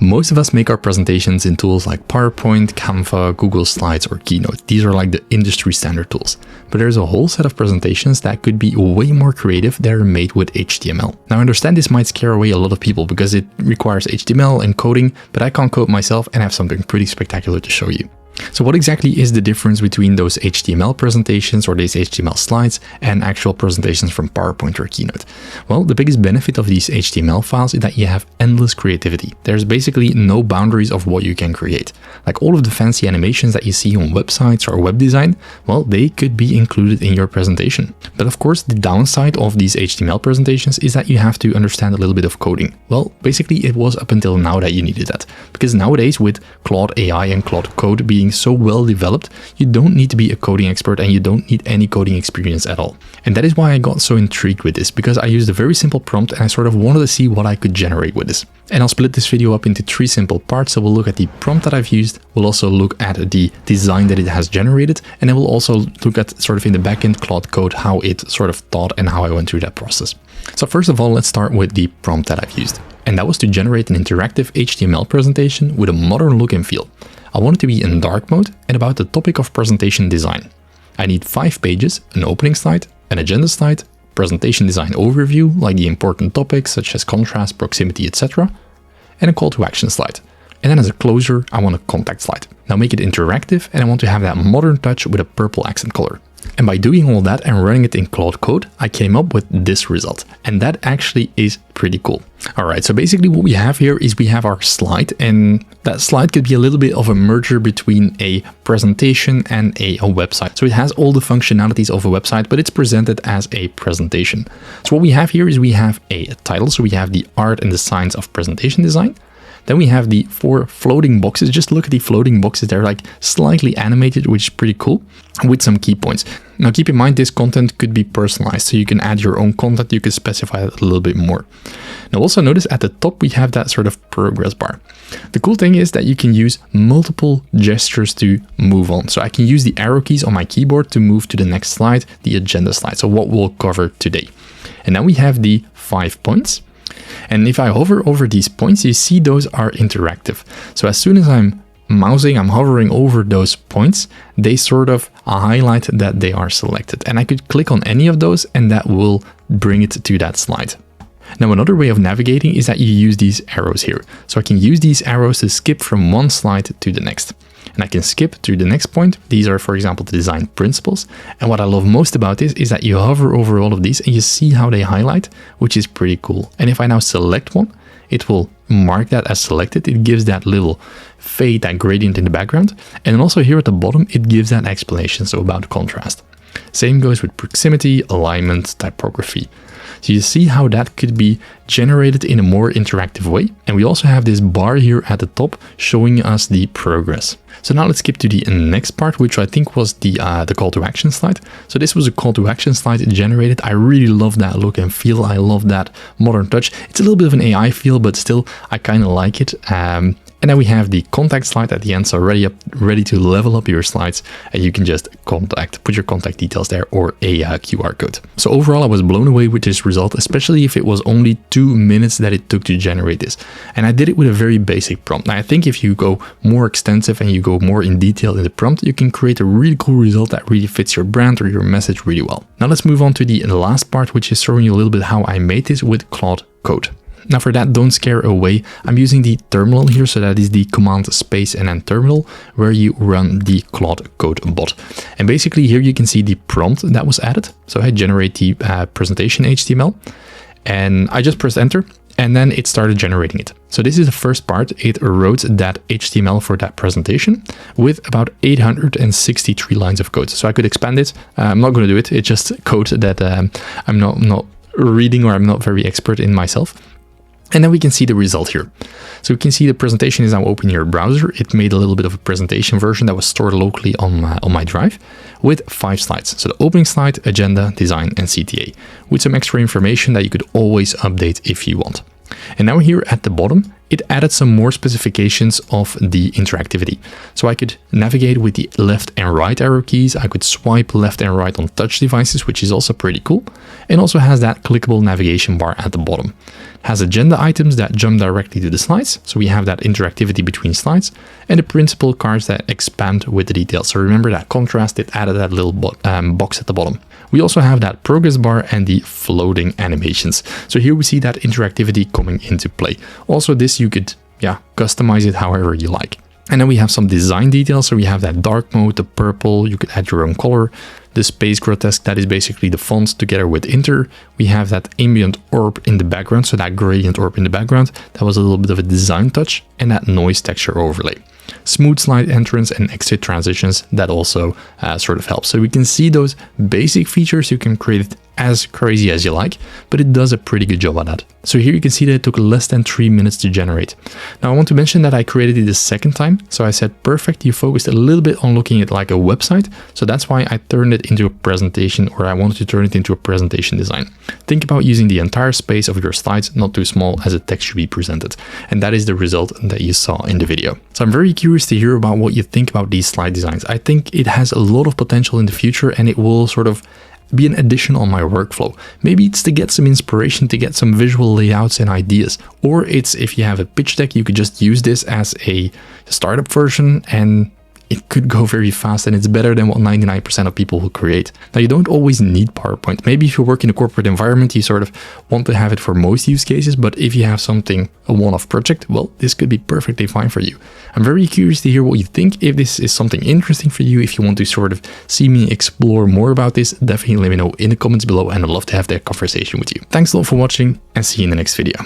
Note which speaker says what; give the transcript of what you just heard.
Speaker 1: Most of us make our presentations in tools like PowerPoint, Canva, Google Slides, or Keynote. These are like the industry standard tools. But there's a whole set of presentations that could be way more creative that are made with HTML. Now I understand this might scare away a lot of people because it requires HTML and coding, but I can't code myself and have something pretty spectacular to show you. So what exactly is the difference between those HTML presentations or these HTML slides and actual presentations from PowerPoint or Keynote? Well, the biggest benefit of these HTML files is that you have endless creativity. There's basically no boundaries of what you can create. Like all of the fancy animations that you see on websites or web design, well, they could be included in your presentation. But of course, the downside of these HTML presentations is that you have to understand a little bit of coding. Well, basically it was up until now that you needed that. Because nowadays with Claude AI and Claude Code being so well developed, you don't need to be a coding expert and you don't need any coding experience at all. And that is why I got so intrigued with this, because I used a very simple prompt and I sort of wanted to see what I could generate with this. And I'll split this video up into 3 simple parts. So we'll look at the prompt that I've used, we'll also look at the design that it has generated, and then we'll also look at sort of in the backend Claude Code how it sort of thought and how I went through that process. So first of all, let's start with the prompt that I've used. And that was to generate an interactive HTML presentation with a modern look and feel. I want it to be in dark mode and about the topic of presentation design. I need 5 pages, an opening slide, an agenda slide, presentation design overview, like the important topics such as contrast, proximity, etc., and a call to action slide. And then as a closer, I want a contact slide. Now make it interactive and I want to have that modern touch with a purple accent color. And by doing all that and running it in Claude Code, I came up with this result. And that actually is pretty cool. All right, so basically what we have here is we have our slide, and that slide could be a little bit of a merger between a presentation and a website. So it has all the functionalities of a website, but it's presented as a presentation. So what we have here is we have a title. So we have the art and the science of presentation design. Then we have the 4 floating boxes. Just look at the floating boxes. They're like slightly animated, which is pretty cool, with some key points. Now keep in mind this content could be personalized, so you can add your own content. You can specify it a little bit more. Now also notice at the top we have that sort of progress bar. The cool thing is that you can use multiple gestures to move on. So I can use the arrow keys on my keyboard to move to the next slide, the agenda slide. So what we'll cover today. And now we have the 5 points. And if I hover over these points, you see those are interactive. So as soon as I'm mousing, I'm hovering over those points, they sort of highlight that they are selected. And I could click on any of those and that will bring it to that slide. Now another way of navigating is that you use these arrows here. So I can use these arrows to skip from one slide to the next. And I can skip to the next point. These are, for example, the design principles. And what I love most about this is that you hover over all of these and you see how they highlight, which is pretty cool. And if I now select one, it will mark that as selected. It gives that little fade, that gradient in the background. And then also here at the bottom, it gives that explanation, so about contrast. Same goes with proximity, alignment, typography. So you see how that could be generated in a more interactive way. And we also have this bar here at the top showing us the progress. So now let's skip to the next part, which I think was the call to action slide. So this was a call to action slide generated. I really love that look and feel. I love that modern touch. It's a little bit of an AI feel, but still I kind of like it. And then we have the contact slide at the end, so ready to level up your slides, and you can just put your contact details there or a QR code. So overall, I was blown away with this result, especially if it was only 2 minutes that it took to generate this. And I did it with a very basic prompt. Now, I think if you go more extensive and you go more in detail in the prompt, you can create a really cool result that really fits your brand or your message really well. Now let's move on to the last part, which is showing you a little bit how I made this with Claude Code. Now for that, don't scare away. I'm using the terminal here, so that is the command space and then terminal, where you run the Claude Code bot. And basically here you can see the prompt that was added. So I generate the presentation HTML, and I just pressed enter, and then it started generating it. So this is the first part. It wrote that HTML for that presentation with about 863 lines of code. So I could expand it. I'm not going to do it. It's just code that I'm not reading, or I'm not very expert in myself. And then we can see the result here. So we can see the presentation is now open in your browser. It made a little bit of a presentation version that was stored locally on my drive with 5 slides. So the opening slide, agenda, design, and CTA, with some extra information that you could always update if you want. And now here at the bottom, it added some more specifications of the interactivity. So I could navigate with the left and right arrow keys. I could swipe left and right on touch devices, which is also pretty cool. And also has that clickable navigation bar at the bottom. It has agenda items that jump directly to the slides. So we have that interactivity between slides, and the principal cards that expand with the details. So remember that contrast, it added that little box at the bottom. We also have that progress bar and the floating animations. So here we see that interactivity coming into play. Also this you could customize it however you like. And then we have some design details. So we have that dark mode, the purple, you could add your own color. The space grotesque, that is basically the font together with Inter. We have that ambient orb in the background, so that gradient orb in the background. That was a little bit of a design touch, and that noise texture overlay. Smooth slide entrance and exit transitions, that also sort of helps. So we can see those basic features. You can create it as crazy as you like, but it does a pretty good job at that. So here you can see that it took less than 3 minutes to generate. Now I want to mention that I created it the second time. So I said, perfect, you focused a little bit on looking at like a website. So that's why I turned it into a presentation, or I wanted to turn it into a presentation design. Think about using the entire space of your slides, not too small, as a text should be presented. And that is the result that you saw in the video. So I'm very curious to hear about what you think about these slide designs. I think it has a lot of potential in the future, and it will sort of be an addition on my workflow. Maybe it's to get some inspiration, to get some visual layouts and ideas. Or it's, if you have a pitch deck, you could just use this as a startup version, and it could go very fast, and it's better than what 99% of people will create. Now, you don't always need PowerPoint. Maybe if you work in a corporate environment, you sort of want to have it for most use cases, but if you have something, a one-off project, well, this could be perfectly fine for you. I'm very curious to hear what you think. If this is something interesting for you, if you want to sort of see me explore more about this, definitely let me know in the comments below, and I'd love to have that conversation with you. Thanks a lot for watching, and see you in the next video.